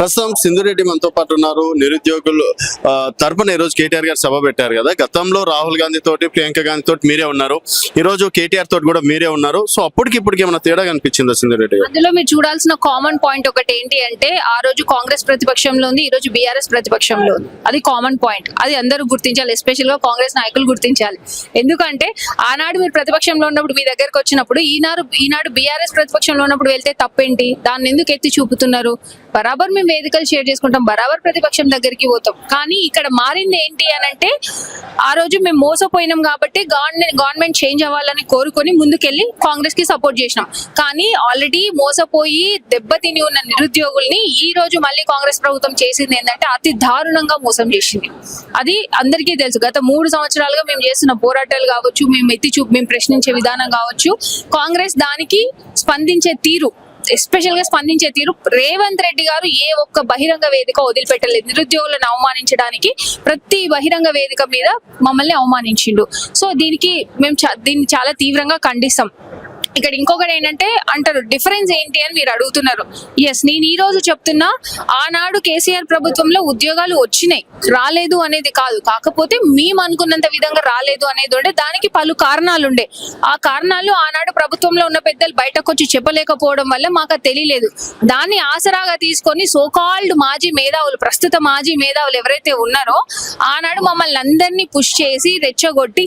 ప్రస్తుతం సింధురెడ్డి మనతో పాటు ఉన్నారు. నిరుద్యోగులు తరపున ఈ రోజు కేటీఆర్ గారు సభ పెట్టారు కదా. గతంలో రాహుల్ గాంధీ తోటి, ప్రియాంక గాంధీ తోటి మీరే ఉన్నారు, ఈ రోజు కేటీఆర్ తోటి కూడా మీరే ఉన్నారు. సో అప్పటికి ఇప్పటికి ఏమైనా తేడా కనిపించిందా సింధురెడ్డి గారు? అందులో మీరు చూడాల్సిన కామన్ పాయింట్ ఒకటి ఏంటి అంటే, ఆ రోజు కాంగ్రెస్ ప్రతిపక్షంలో ఉంది, ఈ రోజు బీఆర్ఎస్ ప్రతిపక్షంలో ఉంది. అది కామన్ పాయింట్, అది అందరూ గుర్తించాలి, ఎస్పెషల్ గా కాంగ్రెస్ నాయకులు గుర్తించాలి. ఎందుకంటే ఆనాడు మీరు ప్రతిపక్షంలో ఉన్నప్పుడు మీ దగ్గరకు వచ్చినప్పుడు, ఈనాడు బీఆర్ఎస్ ప్రతిపక్షంలో ఉన్నప్పుడు వెళ్తే తప్పేంటి? దాన్ని ఎందుకు ఎత్తి చూపుతున్నారు? బరాబర్ మేము వేదికలు షేర్ చేసుకుంటాం, బరాబర్ ప్రతిపక్షం దగ్గరికి పోతాం. కానీ ఇక్కడ మారింది ఏంటి అని అంటే, ఆ రోజు మేము మోసపోయినాం కాబట్టి గవర్నమెంట్ చేంజ్ అవ్వాలని కోరుకొని ముందుకెళ్లి కాంగ్రెస్ కి సపోర్ట్ చేసినాం. కానీ ఆల్రెడీ మోసపోయి దెబ్బతిని ఉన్న నిరుద్యోగుల్ని ఈ రోజు మళ్ళీ కాంగ్రెస్ ప్రభుత్వం చేసింది ఏంటంటే, అతి దారుణంగా మోసం చేసింది. అది అందరికీ తెలుసు. గత 3 సంవత్సరాలుగా మేము చేస్తున్న పోరాటాలు కావచ్చు, మేము ప్రశ్నించే విధానం కావచ్చు, కాంగ్రెస్ దానికి స్పందించే తీరు, ఎస్పెషల్ గా స్పందించే తీరు, రేవంత్ రెడ్డి గారు ఏ ఒక్క బహిరంగ వేదిక వదిలిపెట్టలేదు. నిరుద్యోగులను అవమానించడానికి ప్రతి బహిరంగ వేదిక మీద మమ్మల్ని అవమానించిండు. సో దీన్ని చాలా తీవ్రంగా ఖండిస్తాం. ఇక్కడ ఇంకొకటి ఏంటంటే అంటారు, డిఫరెన్స్ ఏంటి అని మీరు అడుగుతున్నారు. ఎస్, నేను ఈ రోజు చెప్తున్నా, ఆనాడు కేసీఆర్ ప్రభుత్వంలో ఉద్యోగాలు వచ్చినాయి, రాలేదు అనేది కాదు. కాకపోతే మేము అనుకున్నంత విధంగా రాలేదు అనేది ఉండే, దానికి పలు కారణాలు ఉండే. ఆ కారణాలు ఆనాడు ప్రభుత్వంలో ఉన్న పెద్దలు బయటకు వచ్చి చెప్పలేకపోవడం వల్ల మాకు తెలియలేదు. దాన్ని ఆసరాగా తీసుకొని సోకాల్డ్ మాజీ మేధావులు, ప్రస్తుత మాజీ మేధావులు ఎవరైతే ఉన్నారో, ఆనాడు మమ్మల్ని అందరినీ పుష్ చేసి రెచ్చగొట్టి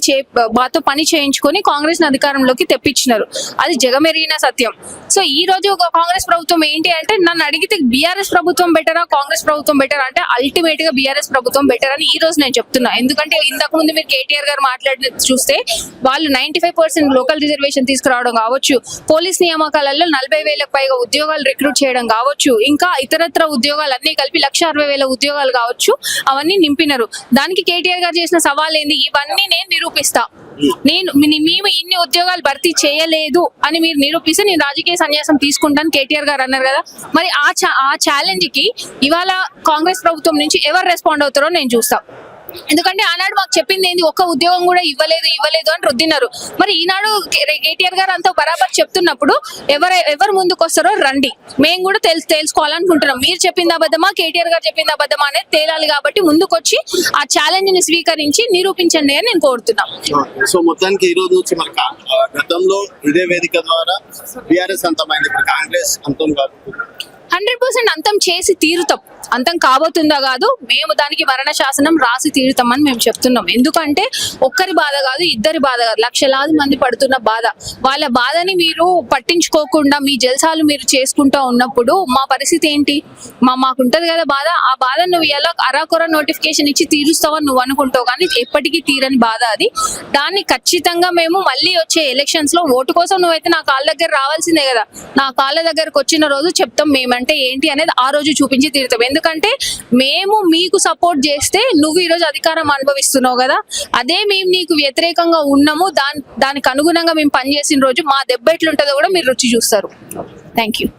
మాతో పని చేయించుకొని కాంగ్రెస్ అధికారంలోకి తెప్పించినారు. అది జగమెరిగిన సత్యం. సో ఈ రోజు కాంగ్రెస్ ప్రభుత్వం ఏంటి అంటే, నన్ను అడిగితే బీఆర్ఎస్ ప్రభుత్వం బెటరా, కాంగ్రెస్ ప్రభుత్వం బెటర్ అంటే అల్టిమేట్ గా బీఆర్ఎస్ ప్రభుత్వం బెటర్ అని ఈ రోజు నేను చెప్తున్నా. ఎందుకంటే ఇంతకు ముందు మీరు కేటీఆర్ గారు మాట్లాడిన చూస్తే, వాళ్ళు 95% లోకల్ రిజర్వేషన్ తీసుకురావడం కావచ్చు, పోలీస్ నియామకాలలో 40,000కు పైగా ఉద్యోగాలు రిక్రూట్ చేయడం కావచ్చు, ఇంకా ఇతరత్ర ఉద్యోగాలు అన్ని కలిపి 1,60,000 ఉద్యోగాలు కావచ్చు, అవన్నీ నింపినారు. దానికి కేటీఆర్ గారు చేసిన సవాల్ ఏంది? ఇవన్నీ నేను నిరూపిస్తా, మేము ఇన్ని ఉద్యోగాలు భర్తీ చేయలేదు అని మీరు నిరూపిస్తే నేను రాజకీయ సన్యాసం తీసుకుంటాను కేటీఆర్ గారు అన్నారు కదా. మరి ఆ ఛాలెంజ్ కి ఇవాళ కాంగ్రెస్ ప్రభుత్వం నుంచి ఎవరు రెస్పాండ్ అవుతారో నేను చూస్తా. ఎందుకంటే ఆనాడు మాకు చెప్పింది ఏంది, ఒక్క ఉద్యోగం కూడా ఇవ్వలేదు అని రుద్దినారు. మరి ఈనాడు కేటీఆర్ గారు అంతా బరాబర్ చెప్తున్నప్పుడు ఎవరు ముందుకు వస్తారో రండి, మేము కూడా తెలుసుకోవాలనుకుంటున్నాం. మీరు చెప్పింది అబద్ధమా, కేటీఆర్ గారు చెప్పింది అబద్ధమా అనేది తేలాలి. కాబట్టి ముందుకొచ్చి ఆ ఛాలెంజ్ ని స్వీకరించి నిరూపించండి అని నేను కోరుతున్నాం. సో మొత్తానికి ఈ రోజు నుంచి మన గతంలో ఇదే వేదిక ద్వారా బీఆర్ఎస్ అంతమైంది, కాంగ్రెస్ అంతం కాదు, 100% అంతం చేసి తీరుతాం. అంతం కాబోతుందా కాదు, మేము దానికి మరణ శాసనం రాసి తీరుతామని మేము చెప్తున్నాం. ఎందుకంటే ఒక్కరి బాధ కాదు, ఇద్దరి బాధ కాదు, లక్షలాది మంది పడుతున్న బాధ. వాళ్ళ బాధని మీరు పట్టించుకోకుండా మీ జల్సాలు మీరు చేసుకుంటా ఉన్నప్పుడు మా పరిస్థితి ఏంటి? మాకుంటది కదా బాధ. ఆ బాధ నువ్వు ఎలా అరాకొర నోటిఫికేషన్ ఇచ్చి తీరుస్తావని నువ్వు అనుకుంటావు, కానీ ఎప్పటికీ తీరని బాధ అది. దాన్ని ఖచ్చితంగా మేము మళ్ళీ వచ్చే ఎలక్షన్స్ లో ఓటు కోసం నువ్వైతే నా కాళ్ళ దగ్గర రావాల్సిందే కదా. నా కాళ్ళ దగ్గరకు వచ్చిన రోజు చెప్తాం మేమంటే ఏంటి అనేది, ఆ రోజు చూపించి తీరుతాం. ఎందుకంటే మేము మీకు సపోర్ట్ చేస్తే నువ్వు ఈరోజు అధికారం అనుభవిస్తున్నావు కదా, అదే మేము నీకు వ్యతిరేకంగా ఉన్నాము, దానికి అనుగుణంగా మేము పనిచేసిన రోజు మా దెబ్బ ఎట్లుంటుందో కూడా మీరు రుచి చూస్తారు. Thank you.